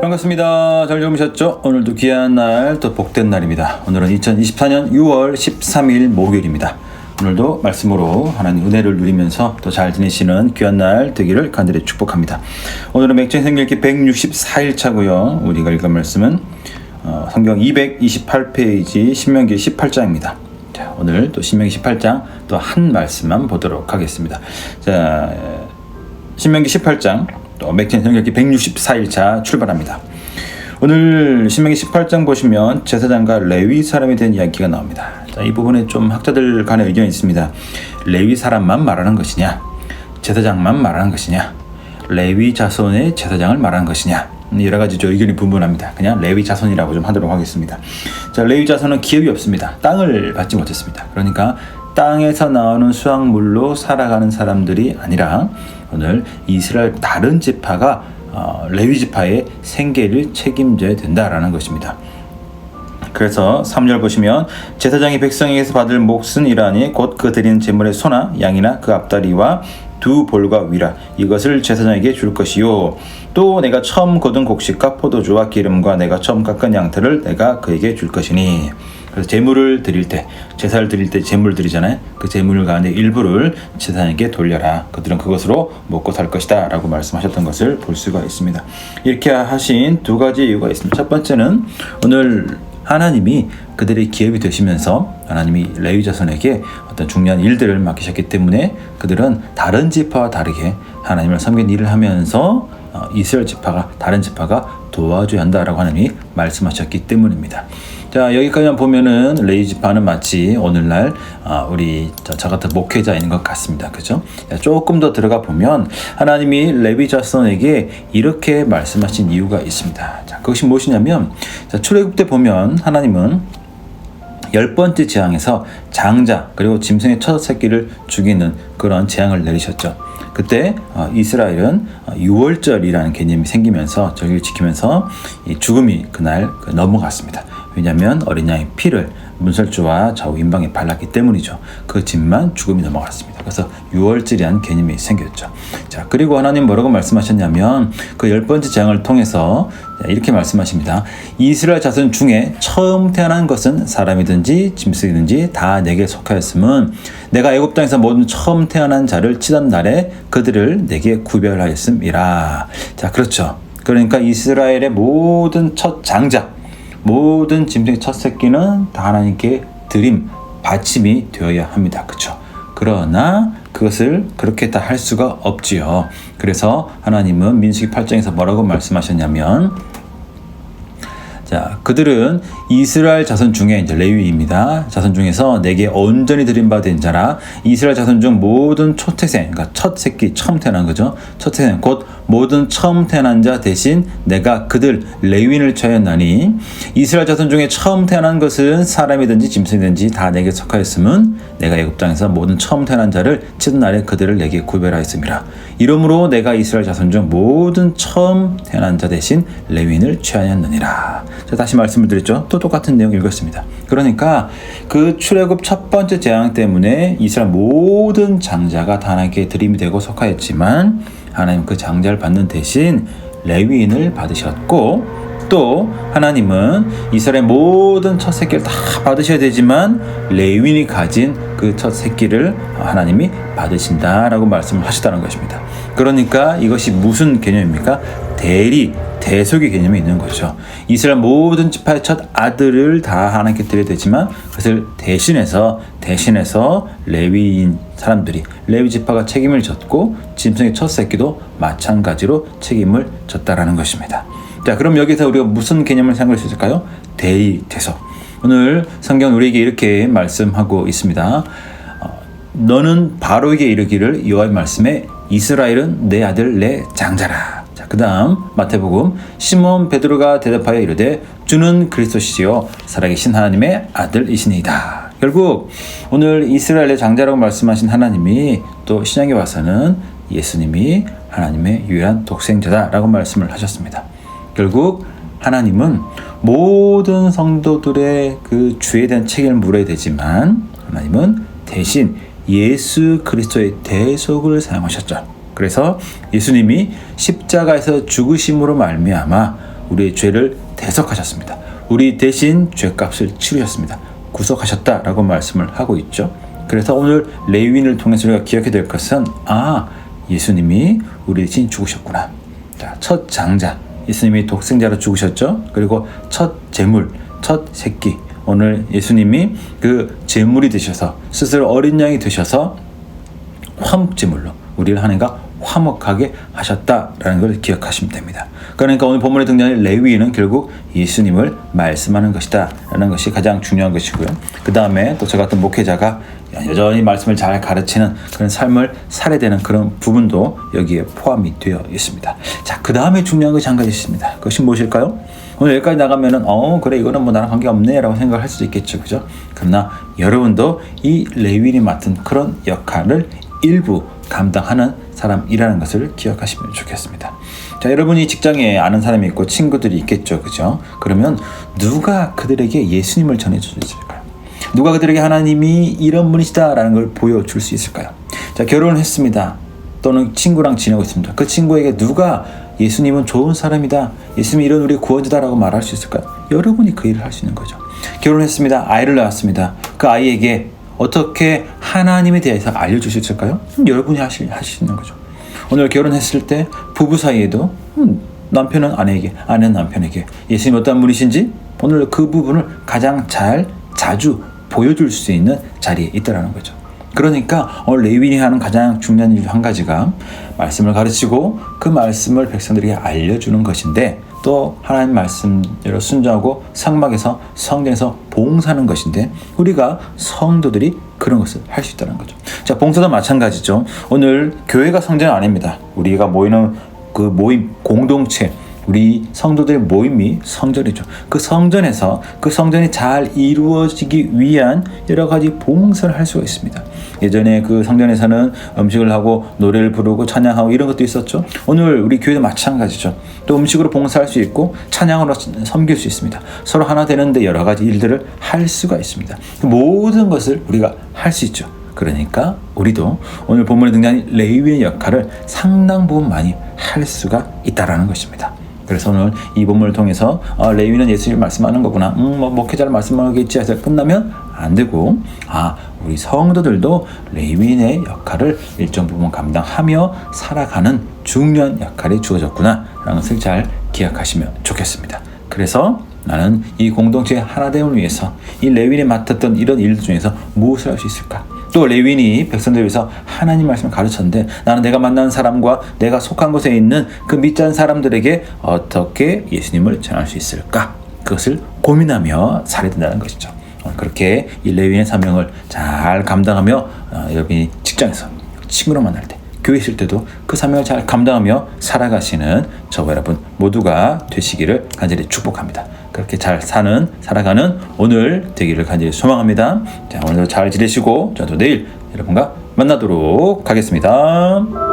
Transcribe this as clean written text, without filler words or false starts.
반갑습니다. 잘 주무셨죠? 오늘도 귀한 날, 또 복된 날입니다. 오늘은 2024년 6월 13일 목요일입니다. 오늘도 말씀으로 하나님 은혜를 누리면서 또 잘 지내시는 귀한 날 되기를 간절히 축복합니다. 오늘은 맥주생일기 164일차고요. 우리가 읽을 말씀은 성경 228페이지 신명기 18장입니다. 자, 오늘 또 신명기 18장 또 한 말씀만 보도록 하겠습니다. 자, 신명기 18장 또 맥주생일기 164일차 출발합니다. 오늘 신명기 18장 보시면 제사장과 레위 사람에 대한 이야기가 나옵니다. 자, 이 부분에 좀 학자들 간의 의견이 있습니다. 레위 사람만 말하는 것이냐, 제사장만 말하는 것이냐, 레위 자손의 제사장을 말하는 것이냐, 여러 가지 의견이 분분합니다. 그냥 레위 자손이라고 좀 하도록 하겠습니다. 자, 레위 자손은 기업이 없습니다. 땅을 받지 못했습니다. 그러니까 땅에서 나오는 수확물로 살아가는 사람들이 아니라 오늘 이스라엘 다른 지파가 레위 지파의 생계를 책임져야 된다라는 것입니다. 그래서 3절 보시면 제사장이 백성에게서 받을 몫은 이러하니 곧 그 드리는 제물의 소나 양이나 그 앞다리와 두 볼과 위라 이것을 제사장에게 줄 것이요 또 내가 처음 거둔 곡식과 포도주와 기름과 내가 처음 깎은 양털을 내가 그에게 줄 것이니. 그래서 제물을 드릴 때, 제사를 드릴 때 제물을 드리잖아요. 그 제물 가운데 일부를 제사장에게 돌려라. 그들은 그것으로 먹고 살 것이다 라고 말씀하셨던 것을 볼 수가 있습니다. 이렇게 하신 두 가지 이유가 있습니다. 첫 번째는 오늘 하나님이 그들의 기업이 되시면서 하나님이 레위 자손에게 어떤 중요한 일들을 맡기셨기 때문에 그들은 다른 지파와 다르게 하나님을 섬기는 일을 하면서 이스라엘 지파가 다른 지파가 도와줘야 한다라고 하나님이 말씀하셨기 때문입니다. 자, 여기까지만 보면은 레위 지파는 마치 오늘날 우리 저 같은 목회자인 것 같습니다. 그죠? 조금 더 들어가 보면 하나님이 레위 자손에게 이렇게 말씀하신 이유가 있습니다. 자, 그것이 무엇이냐면 자, 출애굽 때 보면 하나님은 10번째 재앙에서 장자 그리고 짐승의 첫 새끼를 죽이는 그런 재앙을 내리셨죠. 그때 이스라엘은 유월절이라는 개념이 생기면서 저기를 지키면서 이 죽음이 그날 넘어갔습니다. 왜냐하면 어린 양의 피를 문설주와 좌우 임방에 발랐기 때문이죠. 그 집만 죽음이 넘어갔습니다. 그래서 유월절이라는 개념이 생겼죠. 자, 그리고 하나님 뭐라고 말씀하셨냐면 그 10번째 재앙을 통해서 이렇게 말씀하십니다. 이스라엘 자손 중에 처음 태어난 것은 사람이든지 짐승이든지 다 내게 속하였음은 내가 애굽 땅에서 모든 처음 태어난 자를 치던 날에 그들을 내게 구별하였음이라. 자, 그렇죠. 그러니까 이스라엘의 모든 첫 장자 모든 짐승의 첫 새끼는 다 하나님께 드림, 바침이 되어야 합니다. 그렇죠? 그러나 그것을 그렇게 다 할 수가 없지요. 그래서 하나님은 민수기 8장에서 뭐라고 말씀하셨냐면 자, 그들은 이스라엘 자손 중에 이제 레위입니다. 자손 중에서 내게 온전히 드린 바 된 자라 이스라엘 자손 중 모든 초태생, 그러니까 첫 새끼 처음 태어난 거죠. 초태생 곧 모든 처음 태어난 자 대신 내가 그들 레위인을 처하였나니 이스라엘 자손 중에 처음 태어난 것은 사람이든지 짐승이든지 다 내게 속하였음은 내가 애굽 땅에서 모든 처음 태어난 자를 치던 날에 그들을 내게 구별하였음이라. 이러므로 내가 이스라엘 자손 중 모든 처음 태어난 자 대신 레위인을 취하였느니라. 자, 다시 말씀을 드렸죠. 또 똑같은 내용 읽었습니다. 그러니까 그 출애굽 첫 번째 재앙 때문에 이스라엘 모든 장자가 다 하나님께 드림이 되고 속하였지만 하나님 그 장자를 받는 대신 레위인을 받으셨고 또 하나님은 이스라엘 모든 첫 새끼를 다 받으셔야 되지만 레위인이 가진 그 첫 새끼를 하나님이 받으신다라고 말씀을 하시다는 것입니다. 그러니까 이것이 무슨 개념입니까? 대속의 개념이 있는 거죠. 이스라엘 모든 지파의 첫 아들을 다 하나님께 드려야 되지만 그것을 대신해서 레위인 사람들이 레위 지파가 책임을 졌고 짐승의 첫 새끼도 마찬가지로 책임을 졌다라는 것입니다. 자, 그럼 여기서 우리가 무슨 개념을 생각할 수 있을까요? 대속. 오늘 성경은 우리에게 이렇게 말씀하고 있습니다. 너는 바로에게 이르기를 여호와의 말씀에 이스라엘은 내 아들 내 장자라. 자, 그 다음 마태복음 시몬 베드로가 대답하여 이르되 주는 그리스도시요 살아계신 하나님의 아들이시니이다. 결국 오늘 이스라엘의 장자라고 말씀하신 하나님이 또 신약에 와서는 예수님이 하나님의 유일한 독생자다라고 말씀을 하셨습니다. 결국 하나님은 모든 성도들의 그 죄에 대한 책임을 물어야 되지만 하나님은 대신 예수 그리스도의 대속을 사용하셨죠. 그래서 예수님이 십자가에서 죽으심으로 말미암아 우리의 죄를 대속하셨습니다. 우리 대신 죄값을 치르셨습니다. 구속하셨다라고 말씀을 하고 있죠. 그래서 오늘 레위인을 통해서 우리가 기억해야 될 것은 예수님이 우리 대신 죽으셨구나. 자, 첫 장자 예수님이 독생자로 죽으셨죠. 그리고 첫 제물, 첫 새끼, 오늘 예수님이 그 제물이 되셔서 스스로 어린 양이 되셔서 화목제물로 우리를 하나님과 화목하게 하셨다라는 걸 기억하시면 됩니다. 그러니까 오늘 본문에 등장하는 레위인은 결국 예수님을 말씀하는 것이다 라는 것이 가장 중요한 것이고요. 그 다음에 또 저 같은 목회자가 여전히 말씀을 잘 가르치는 그런 삶을 살아야 되는 그런 부분도 여기에 포함이 되어 있습니다. 자, 그 다음에 중요한 것이 한 가지 있습니다. 그것이 무엇일까요? 오늘 여기까지 나가면은 그래 이거는 뭐 나랑 관계 없네 라고 생각을 할 수도 있겠죠. 그죠? 그러나 여러분도 이 레위인이 맡은 그런 역할을 일부 감당하는 사람이라는 것을 기억하시면 좋겠습니다. 자, 여러분이 직장에 아는 사람이 있고 친구들이 있겠죠. 그죠? 그러면 누가 그들에게 예수님을 전해줄 수 있을까요? 누가 그들에게 하나님이 이런 분이시다라는 걸 보여줄 수 있을까요? 자, 결혼을 했습니다. 또는 친구랑 지내고 있습니다. 그 친구에게 누가 예수님은 좋은 사람이다, 예수님이 이런 우리 구원자다라고 말할 수 있을까요? 여러분이 그 일을 할 수 있는 거죠. 결혼했습니다. 아이를 낳았습니다. 그 아이에게 어떻게 하나님에 대해서 알려줄 수 있을까요? 여러분이 하실 수 있는 거죠. 오늘 결혼했을 때 부부 사이에도 남편은 아내에게, 아내는 남편에게 예수님이 어떤 분이신지 오늘 그 부분을 가장 자주 보여줄 수 있는 자리에 있다라는 거죠. 그러니까 오늘 레위인이 하는 가장 중요한 일 한 가지가 말씀을 가르치고 그 말씀을 백성들에게 알려주는 것인데, 또 하나님 말씀대로 순종하고 성막에서 성전에서 봉사하는 것인데, 우리가 성도들이 그런 것을 할 수 있다는 거죠. 자, 봉사도 마찬가지죠. 오늘 교회가 성전은 아닙니다. 우리가 모이는 그 모임, 공동체, 우리 성도들의 모임이 성전이죠. 그 성전에서 그 성전이 잘 이루어지기 위한 여러 가지 봉사를 할 수가 있습니다. 예전에 그 성전에서는 음식을 하고 노래를 부르고 찬양하고 이런 것도 있었죠. 오늘 우리 교회도 마찬가지죠. 또 음식으로 봉사할 수 있고 찬양으로 섬길 수 있습니다. 서로 하나 되는데 여러 가지 일들을 할 수가 있습니다. 모든 것을 우리가 할 수 있죠. 그러니까 우리도 오늘 본문에 등장한 레위인의 역할을 상당 부분 많이 할 수가 있다라는 것입니다. 그래서 오늘 이 본문을 통해서 레위인은 예수님이 말씀하는 거구나, 목회자를 말씀하겠지 해서 끝나면 안 되고, 우리 성도들도 레위인의 역할을 일정 부분 감당하며 살아가는 중요한 역할이 주어졌구나 라는 것을 잘 기억하시면 좋겠습니다. 그래서 나는 이 공동체의 하나됨을 위해서 이 레위인이 맡았던 이런 일들 중에서 무엇을 할 수 있을까? 또 레위인이 백성들을 위해서 하나님 말씀을 가르쳤는데, 나는 내가 만난 사람과 내가 속한 곳에 있는 그 믿지 않은 사람들에게 어떻게 예수님을 전할 수 있을까? 그것을 고민하며 살아야 된다는 것이죠. 그렇게 이 레위인의 사명을 잘 감당하며 여러분이 직장에서 친구로 만날 때, 교회 있을 때도 그 사명을 잘 감당하며 살아가시는 저와 여러분 모두가 되시기를 간절히 축복합니다. 그렇게 잘 살아가는 오늘 되기를 간절히 소망합니다. 자, 오늘도 잘 지내시고 저도 내일 여러분과 만나도록 하겠습니다.